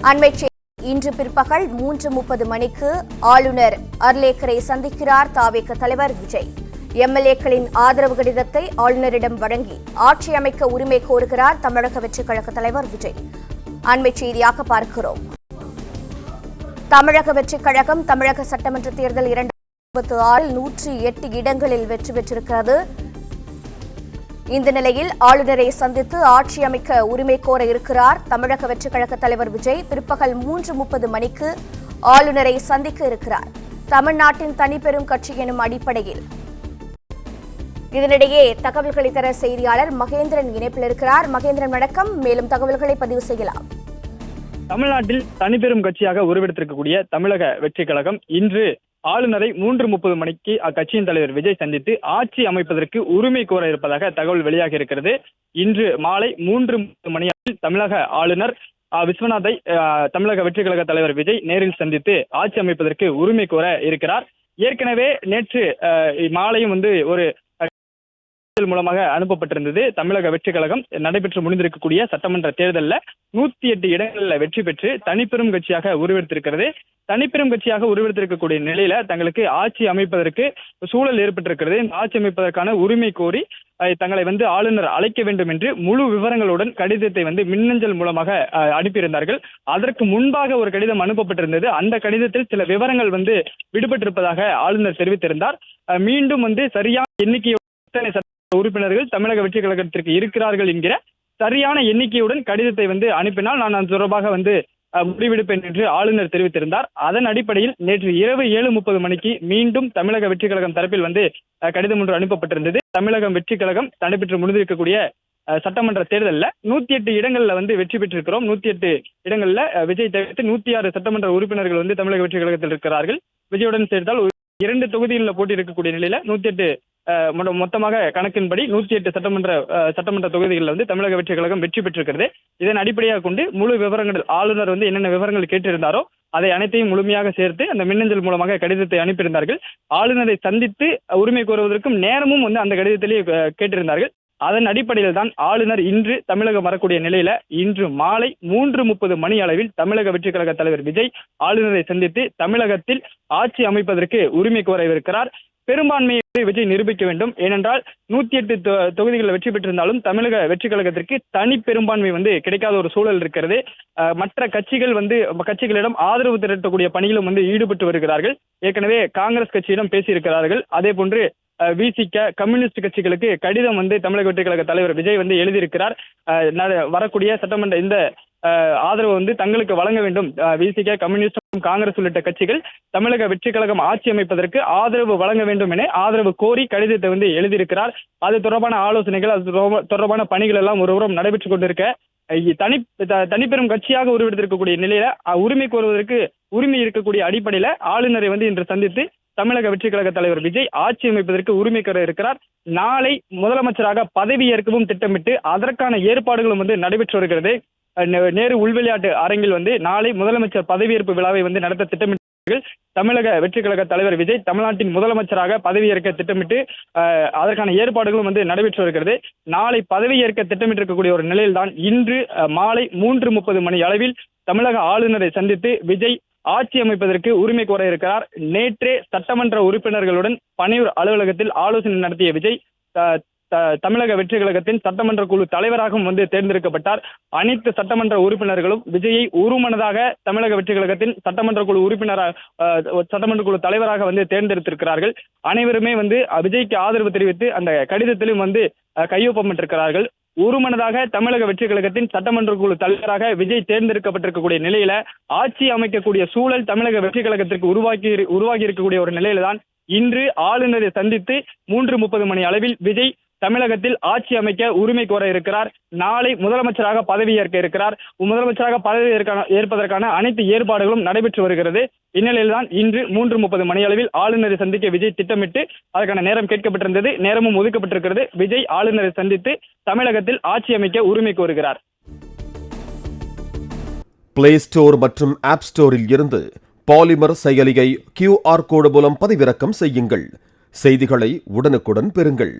அண்மை செய்தி. இன்று பிற்பகல் 3:30 மணிக்கு ஆளுநர் அர்லேக்கரை சந்திக்கிறார் தாவேக தலைவர் விஜய். எம்எல்ஏக்களின் ஆதரவு கடிதத்தை ஆளுநரிடம் வழங்கி ஆட்சி அமைக்க உரிமை கோருகிறார் தமிழக வெற்றிக் கழக தலைவர் விஜய். அண்மை செய்தியாக பார்க்கிறோம். தமிழக வெற்றிக் கழகம் தமிழக சட்டமன்ற தேர்தல் 2026 108 இடங்களில் வெற்றி பெற்றிருக்கிறது. இந்த நிலையில் ஆளுநரை சந்தித்து ஆட்சி அமைக்க உரிமை கோர இருக்கிறார் தமிழக வெற்றிக் கழக தலைவர் விஜய். பிற்பகல் 3:30 மணிக்கு ஆளுநரை சந்திக்க இருக்கிறார். தமிழ்நாட்டின் தனிப்பெரும் கட்சி எனும் அடிப்படையில். இதனிடையே தகவல்களை தர செய்தியாளர் மகேந்திரன் இணைப்பில் இருக்கிறார். மகேந்திரன் வணக்கம். மேலும் தகவல்களை பதிவு செய்யலாம். தமிழ்நாட்டில் தனிப்பெரும் கட்சியாக உருவெடுத்திருக்கக்கூடிய தமிழக வெற்றிக் கழகம் இன்று ஆளுநரை 3:30 மணிக்கு அக்கட்சியின் தலைவர் விஜய் சந்தித்து ஆட்சி அமைப்பதற்கு உரிமை கோர இருப்பதாக தகவல் வெளியாகி இருக்கிறது. இன்று மாலை 3:30 மணியில் தமிழக ஆளுநர் விஸ்வநாத்தை தமிழக வெற்றிக் கழக தலைவர் விஜய் நேரில் சந்தித்து ஆட்சி அமைப்பதற்கு உரிமை கோர இருக்கிறார். ஏற்கனவே நேற்று மாலையும் ஒரு மூலமாக அனுப்பப்பட்டிருந்தது. தமிழக வெற்றிக் கழகம் நடைபெற்று முடிந்திருக்கக்கூடிய சட்டமன்ற தேர்தலில் 108 இடங்களில் வெற்றி பெற்று தனிப்பெரும் கட்சியாக உருவெடுத்திருக்கிறது. தனிப்பெரும் கட்சியாக உருவெடுத்திருக்கக்கூடிய நிலையில தங்களுக்கு ஆட்சி அமைப்பதற்கு சூழல் ஏற்பட்டிருக்கிறது. இந்த ஆட்சி அமைப்பதற்கான உரிமை கோரி தங்களை ஆளுநர் அழைக்க வேண்டும் என்று முழு விவரங்களுடன் கடிதத்தை மின்னஞ்சல் மூலமாக அனுப்பியிருந்தார்கள். அதற்கு முன்பாக ஒரு கடிதம் அனுப்பப்பட்டிருந்தது. அந்த கடிதத்தில் சில விவரங்கள் விடுபட்டிருப்பதாக ஆளுநர் தெரிவித்திருந்தார். மீண்டும் சரியான எண்ணிக்கையோட உறுப்பினர்கள் தமிழக வெற்றிக் கழகத்திற்கு இருக்கிறார்கள் என்கிற சரியான எண்ணிக்கையுடன் கடிதத்தை அனுப்பினால் நான் அது தொடர்பாக முடிவெடுப்பேன் என்று ஆளுநர் தெரிவித்திருந்தார். அதன் அடிப்படையில் நேற்று இரவு 7:30 மணிக்கு மீண்டும் தமிழக வெற்றிக் கழகம் தரப்பில் கடிதம் ஒன்று அனுப்பப்பட்டிருந்தது. தமிழகம் வெற்றிக் கழகம் நடைபெற்று முடிந்திருக்கக்கூடிய சட்டமன்ற தேர்தலில் 108 இடங்கள்ல வெற்றி பெற்றிருக்கிறோம். 108 இடங்கள்ல விஜய் தவிர்த்து 106 சட்டமன்ற உறுப்பினர்கள் தமிழக வெற்றிக் கழகத்தில் இருக்கிறார்கள். விஜயுடன் சேர்த்தால் 2 தொகுதிகளில் போட்டி இருக்கக்கூடிய நிலையில 108 மொத்தமாக கணக்கின்படி 108 சட்டமன்ற தொகுதிகளில் தமிழக வெற்றிக் கழகம் வெற்றி பெற்றிருக்கிறது. இதன் அடிப்படையாக கொண்டு முழு விவரங்கள் ஆளுநர் என்னென்ன விவரங்கள் கேட்டிருந்தாரோ அதை அனைத்தையும் முழுமையாக சேர்த்து அந்த மின்னஞ்சல் மூலமாக கடிதத்தை அனுப்பியிருந்தார்கள். ஆளுநரை சந்தித்து உரிமை கோருவதற்கும் நேரமும் அந்த கடிதத்திலேயே கேட்டிருந்தார்கள். அதன் அடிப்படையில் தான் ஆளுநர் இன்று தமிழகம் வரக்கூடிய நிலையில இன்று மாலை 3:30 மணி அளவில் தமிழக வெற்றிக் கழக தலைவர் விஜய் ஆளுநரை சந்தித்து தமிழகத்தில் ஆட்சி அமைப்பதற்கு உரிமை கோரவிருக்கிறார். பெரும்பான்மையை விஜய் நிரூபிக்க வேண்டும். ஏனென்றால் 108 தொகுதிகளில் வெற்றி பெற்றிருந்தாலும் தமிழக வெற்றிக் கழகத்திற்கு தனி பெரும்பான்மை கிடைக்காத ஒரு சூழல் இருக்கிறது. மற்ற கட்சிகளிடம் ஆதரவு திரட்டக்கூடிய பணியிலும் ஈடுபட்டு வருகிறார்கள். ஏற்கனவே காங்கிரஸ் கட்சியிடம் பேசியிருக்கிறார்கள். அதே போன்று விசிக கம்யூனிஸ்ட் கட்சிகளுக்கு கடிதம் தமிழக வெற்றிக் கழக தலைவர் விஜய் எழுதியிருக்கிறார். வரக்கூடிய சட்டமன்ற இந்த ஆதரவு தங்களுக்கு வழங்க வேண்டும். விசிக கம்யூனிஸ்ட் காங்கிரஸ் உள்ளிட்ட கட்சிகள் தமிழக வெற்றிக் கழகம் ஆட்சி அமைப்பதற்கு ஆதரவு வழங்க வேண்டும் என ஆதரவு கோரி கடிதத்தை எழுதியிருக்கிறார். அது தொடர்பான ஆலோசனைகள், அது தொடர்பான பணிகள் எல்லாம் ஒருபுறம் நடைபெற்றுக் கொண்டிருக்க தனிப்பெரும் கட்சியாக உருவெடுத்திருக்கக்கூடிய நிலையில உரிமை கோருவதற்கு உரிமை இருக்கக்கூடிய அடிப்படையில ஆளுநரை இன்று சந்தித்து தமிழக வெற்றிக் கழக தலைவர் விஜய் ஆட்சி அமைப்பதற்கு உரிமை கோர இருக்கிறார். நாளை முதலமைச்சராக பதவியேற்கவும் திட்டமிட்டு அதற்கான ஏற்பாடுகளும் நடைபெற்று வருகிறது. நேரு உள்விளையாட்டு அரங்கில் நாளை முதலமைச்சர் பதவியேற்பு விழாவை நடத்த திட்டமிட்டார்கள். தமிழக வெற்றிக் கழக தலைவர் விஜய் தமிழ்நாட்டின் முதலமைச்சராக பதவியேற்க திட்டமிட்டு அதற்கான ஏற்பாடுகளும் நடைபெற்று வருகிறது. நாளை பதவியேற்க திட்டமிட்டிருக்கக்கூடிய ஒரு நிலையில்தான் இன்று மாலை 3:30 மணி அளவில் தமிழக ஆளுநரை சந்தித்து விஜய் ஆட்சி அமைப்பதற்கு உரிமை கோர இருக்கிறார். நேற்றே சட்டமன்ற உறுப்பினர்களுடன் பணியூர் அலுவலகத்தில் ஆலோசனை நடத்திய விஜய் தமிழக வெற்றிக் கழகத்தின் சட்டமன்ற குழு தலைவராகவும் தேர்ந்தெடுக்கப்பட்டார். அனைத்து சட்டமன்ற உறுப்பினர்களும் விஜயை ஒருமனதாக தமிழக வெற்றிக் கழகத்தின் சட்டமன்ற குழு தலைவராக தேர்ந்தெடுத்திருக்கிறார்கள். அனைவருமே விஜய்க்கு ஆதரவு தெரிவித்து அந்த கடிதத்திலும் கையொப்பமிட்டிருக்கிறார்கள். ஒருமனதாக தமிழக வெற்றிக் கழகத்தின் சட்டமன்ற குழு தலைவராக விஜய் தேர்ந்தெடுக்கப்பட்டிருக்கக்கூடிய நிலையில ஆட்சி அமைக்கக்கூடிய சூழல் தமிழக வெற்றிக் கழகத்திற்கு உருவாகி இருக்கக்கூடிய ஒரு நிலையில தான் இன்று ஆளுநரை சந்தித்து 3:30 மணி அளவில் விஜய் தமிழகத்தில் ஆட்சி அமைக்க உரிமை கோர இருக்கிறார். நாளை முதலமைச்சராக பதவியேற்க இருக்கிறார். முதலமைச்சராக பதவி ஏற்பதற்கான அனைத்து ஏற்பாடுகளும் நடைபெற்று வருகிறது. இந்நிலையில் தான் இன்று 3:30 மணி அளவில் ஆளுநரை சந்திக்க விஜய் திட்டமிட்டு அதற்கான நேரம் கேட்கப்பட்டிருந்தது. நேரமும் ஒதுக்கப்பட்டிருக்கிறது. விஜய் ஆளுநரை சந்தித்து தமிழகத்தில் ஆட்சி அமைக்க உரிமை கோருகிறார். பிளே ஸ்டோர் மற்றும் ஆப் ஸ்டோரில் இருந்து பாலிமர் செயலியை QR கோடு மூலம் பதிவிறக்கம் செய்யுங்கள். செய்திகளை உடனுக்குடன் பெறுங்கள்.